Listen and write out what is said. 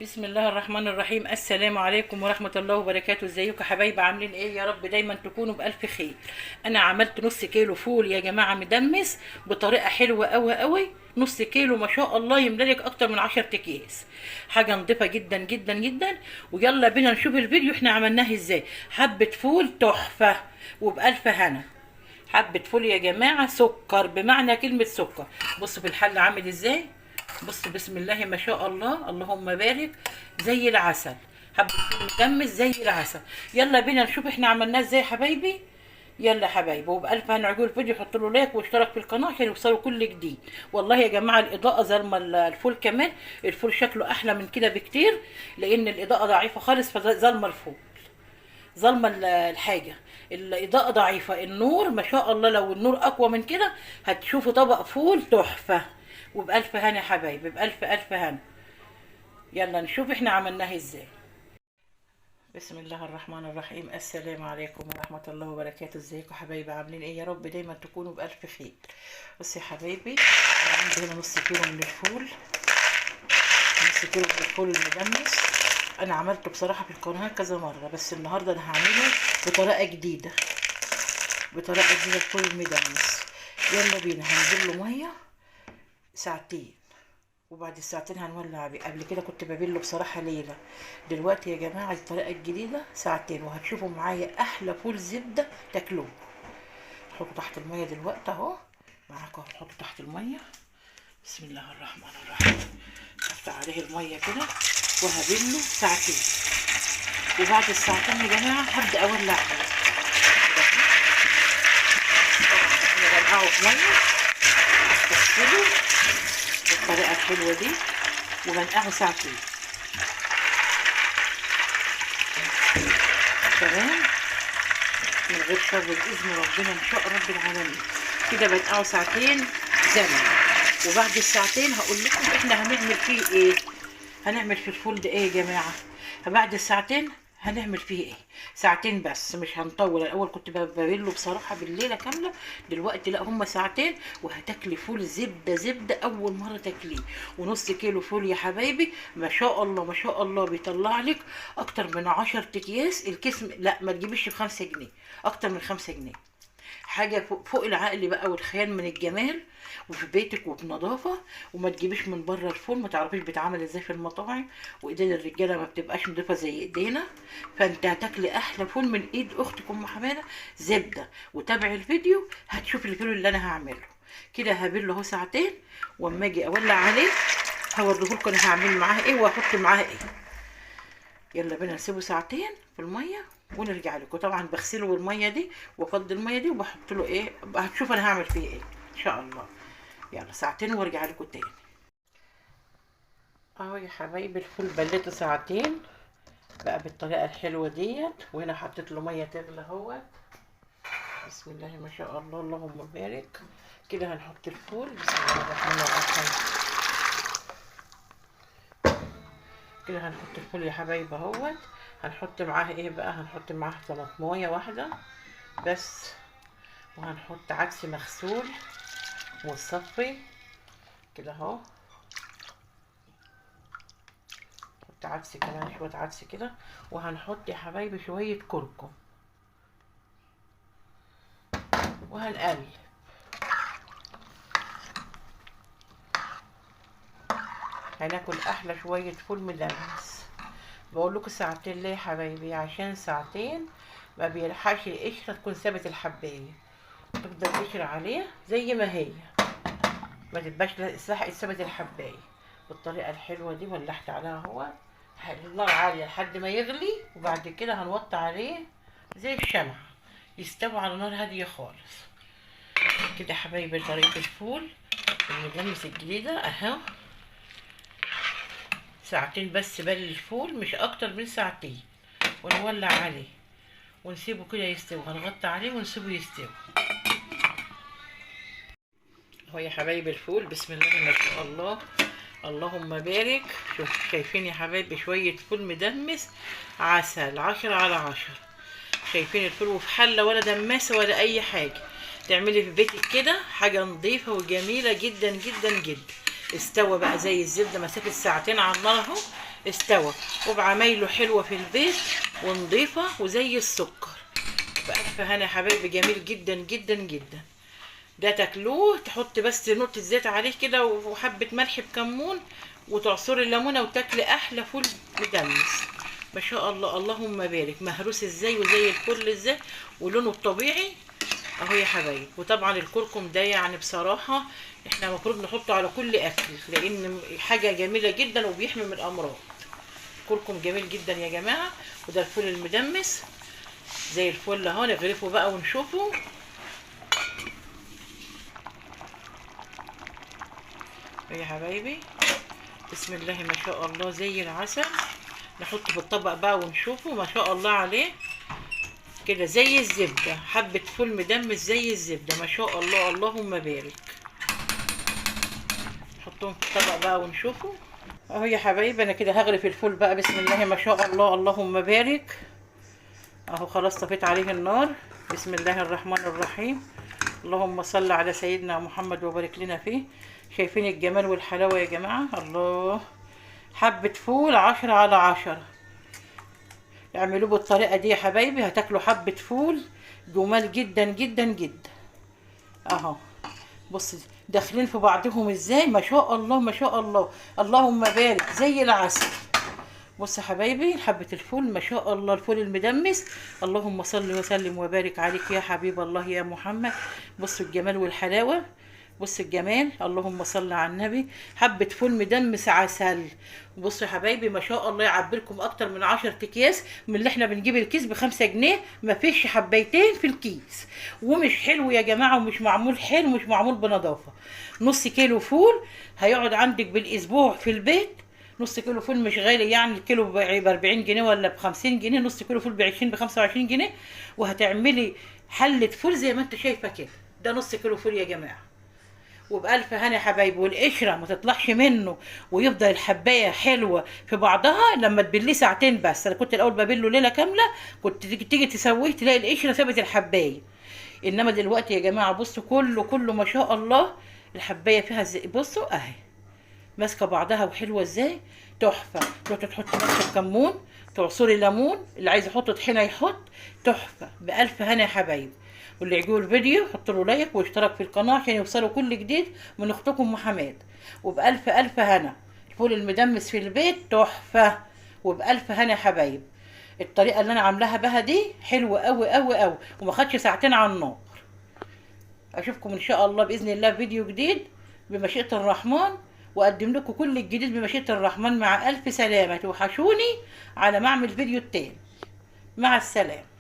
بسم الله الرحمن الرحيم. السلام عليكم ورحمة الله وبركاته. ازيكم يا حبايبي؟ عاملين ايه؟ يا رب دايما تكونوا بألف خير. انا عملت نص كيلو فول يا جماعة مدمس بطريقة حلوة قوي قوي. نص كيلو ما شاء الله يملك اكتر من 10 اكياس. حاجة نضيفة جدا جدا جدا. ويلا بينا نشوف الفيديو احنا عملناه ازاي. حبة فول تحفة وبألف هنا. حبة فول يا جماعة سكر بمعنى كلمة سكر. بصوا في الحل عامل ازاي. بص بسم الله ما شاء الله اللهم بارك. زي العسل. حبة فول مدمس زي العسل. يلا بينا نشوف احنا عملناه ازاي يا حبايبي. يلا يا حبايبي، وبألف هنعجب الفيديو حط له لايك واشترك في القناة عشان يوصلوا كل جديد. والله يا جماعة الإضاءة ظالمة الفول كمان. الفول شكله أحلى من كده بكتير لأن الإضاءة ضعيفة خالص فظالمة الفول. ظالمه الحاجه. الاضاءه ضعيفه، النور ما شاء الله لو النور اقوى من كده هتشوفوا طبق فول تحفه. وبألف هنا يا حبايبي، بألف ألف هنا. يلا نشوف احنا عملناها ازاي. بسم الله الرحمن الرحيم. السلام عليكم ورحمة الله وبركاته. ازيكم يا حبايبي؟ عاملين ايه؟ يا رب دايما تكونوا بألف خير. بصي يا حبايبي، انا عندي هنا نص كيلو من الفول. نص كيلو من الفول المدمس. انا عملته بصراحة في القناة كذا مرة بس النهاردة انا هعمله بطريقة جديدة. الفول المدمس. يلا بينا هنزل له مية ساعتين. وبعد الساعتين هنولع بيه. قبل كده كنت ببله بصراحة ليلة. دلوقتي يا جماعة الطريقة الجديدة ساعتين وهتشوفوا معايا أحلى فول زبدة تاكلوه. حطه تحت المية دلوقتي اهو. معاكم هحطه تحت المية. بسم الله الرحمن الرحيم. هفتح عليه المية كده وهبله ساعتين. وبعد الساعتين يا جماعة هبدأ أولع عليه. أنا بنقعه في مية أغسله بالطريقة الحلوة دي وبنقعه ساعتين. تمام. من غير شر بإذن ربنا إن شاء رب العالمين. كده بنقعه ساعتين زمن. وبعد الساعتين هقول لكم احنا هنعمل فيه ايه. هنعمل في الفول ده ايه يا جماعة. بعد الساعتين هنعمل فيه ايه. ساعتين بس مش هنطول. الاول كنت ببله بصراحة بالليلة كاملة. دلوقتي لا، هما ساعتين وهتاكلي فول زبدة زبدة اول مرة تاكليه. ونص كيلو فول يا حبايبي ما شاء الله ما شاء الله بيطلع لك اكتر من 10 اكياس. الكيس لا ما تجيبيش ب5 جنيه. اكتر من 5 جنيه. حاجة فوق العقل بقى والخيال من الجمال. وفي بيتك وبنظافة. وما تجيبيش من بره الفول ما تعرفيش بيتعمل ازاي في المطاعم. وايدين الرجالة ما بتبقاش نضيفة زي ايدينا. فانت هتاكلي احلى فول من ايد اختك ام حمادة زبدة. وتابعي الفيديو هتشوفي الفيديو اللي انا هعمله. كده هبله اهو ساعتين. واما اجي اولع عليه هوريهولكم انا هعمل معاه ايه وهحط معاه ايه. يلا بينا نسيبه ساعتين في الميه ونرجع لكم. طبعا بغسله بالميه دي وافضي الميه دي وبحط له ايه. هتشوف انا هعمل فيه ايه ان شاء الله. يلا ساعتين وارجع لكم تاني. اهو يا حبايبي الفول بليته ساعتين بقى بالطريقه الحلوه ديت. وهنا حطيت له ميه تغلى اهوت. بسم الله ما شاء الله اللهم بارك. كده هنحط الفول. بسم الله الرحمن الرحيم. كده هنحط الفول يا حبايبي اهوت. هنحط معاه ايه بقى. هنحط معاه طماطمايه واحده بس. وهنحط عدس مغسول ومتصفي كده اهو. نحط عدس كمان شويه عدس كده. وهنحط يا حبايبي شويه كركم. وهنقلب. هناكل احلى شويه فول مدمس. بقول لكم ساعتين ليه يا حبايبي؟ عشان ساعتين ما بيلحقش القشره تكون ثابت الحبايه. تفضل قشره عليه زي ما هي. ما تبقاش ثابت الحبايه. بالطريقه الحلوه دي ولحت عليها اهو. النار عاليه لحد ما يغلي. وبعد كده هنوطي عليه زي الشمع. يستوي على نار هاديه خالص. كده يا حبايبي طريقه الفول المدمس الجديده اهو. ساعتين بس بل الفول مش اكتر من ساعتين. ونولع عليه ونسيبه كده يستوي. هنغطي عليه ونسيبه يستوي. اهو يا حبايبي الفول بسم الله ما شاء الله اللهم بارك. شوف شايفين يا حبايبي شوية فول مدمس عسل 10/10. شايفين الفول وفي حلة ولا دماسة ولا اي حاجة. تعملي في بيتك كده حاجة نظيفة وجميلة جدا جدا جدا. استوى بقى زي الزبدة مسافة ساعتين على النار اهو. استوى وبعمايله حلوه في البيت ونضيفه وزي السكر. بألف هنا يا حبايبي، جميل جدا جدا جدا. ده تاكلوه، تحط بس نقطه زيت عليه كده وحبه ملح بكمون وتعصري الليمونه وتاكلي احلى فول مدمس. ما شاء الله، اللهم بارك. مهروس ازاي وزي الفل ازاي ولونه الطبيعي اهو يا حبايبي. وطبعا الكركم ده يعني بصراحه احنا المفروض نحطه على كل اكل، لان حاجه جميله جدا وبيحمي من الامراض. كركم جميل جدا يا جماعه. وده الفول المدمس زي الفل اهو. نغرفه بقى ونشوفه. يا حبايبي بسم الله ما شاء الله زي العسل. نحطه في الطبق بقى ونشوفه. ما شاء الله عليه كده زي الزبده. حبه فول مدمس زي الزبده ما شاء الله، اللهم بارك. نحطهم في الطبق بقى ونشوفه اهو يا حبايبي. انا كده هغرف الفول بقى. بسم الله ما شاء الله، اللهم بارك. اهو خلاص طفيت عليه النار. بسم الله الرحمن الرحيم. اللهم صل على سيدنا محمد وبارك لنا فيه. شايفين الجمال والحلاوه يا جماعه؟ الله. حبه فول 10/10. اعملوه بالطريقه دي يا حبايبي، هتاكلوا حبه فول جمال جدا جدا جدا. اهو بص داخلين في بعضهم ازاي، ما شاء الله ما شاء الله، اللهم بارك زي العسل. بص يا حبايبي حبه الفول ما شاء الله، الفول المدمس. اللهم صل وسلم وبارك عليك يا حبيب الله يا محمد. بصوا الجمال والحلاوه، بص الجمال، اللهم صل على النبي. حبه فول مدمس عسل. بصوا يا حبايبي ما شاء الله، يعبركم اكتر من 10 اكياس من اللي احنا بنجيب الكيس ب5 جنيه. مفيش حبايتين في الكيس. ومش حلو يا جماعه، ومش معمول حلو، مش معمول بنظافه. نص كيلو فول هيقعد عندك بالاسبوع في البيت. نص كيلو فول مش غالي، يعني الكيلو ب 40 جنيه ولا ب 50 جنيه. نص كيلو فول ب 20 ب 25 جنيه. وهتعملي حله فول زي ما انت شايفه كده. ده نص كيلو فول يا جماعه. وبألف هنا يا حبايبي. والقشره ما تطلعش منه، ويفضل الحبايه حلوه في بعضها لما تبليه ساعتين بس. انا كنت الاول ببله ليله كامله، كنت تيجي تسويه تلاقي القشره سابت الحبايه. انما دلوقتي يا جماعه بصوا كله ما شاء الله الحبايه فيها بصوا اهي ماسكه بعضها وحلوه ازاي، تحفه. تروحي تحطي ماسكه كمون، تعصري ليمون، اللي عايز يحط طحينه يحط. تحفه. بألف هنا يا حبايبي. واللي يعجبه الفيديو حطوا له لايك واشترك في القناه عشان يوصلوا كل جديد من اختكم ام حماد. وبألف ألف هنا. الفول المدمس في البيت تحفه. وبألف هنا يا حبايبي. الطريقه اللي انا عاملاها بها دي حلوه قوي قوي قوي، وما خدش ساعتين على النار. اشوفكم ان شاء الله باذن الله في فيديو جديد بمشيئه الرحمن، واقدم لكم كل الجديد بمشيئه الرحمن. مع الف سلامه. توحشوني على ما اعمل فيديو التاني. مع السلامه.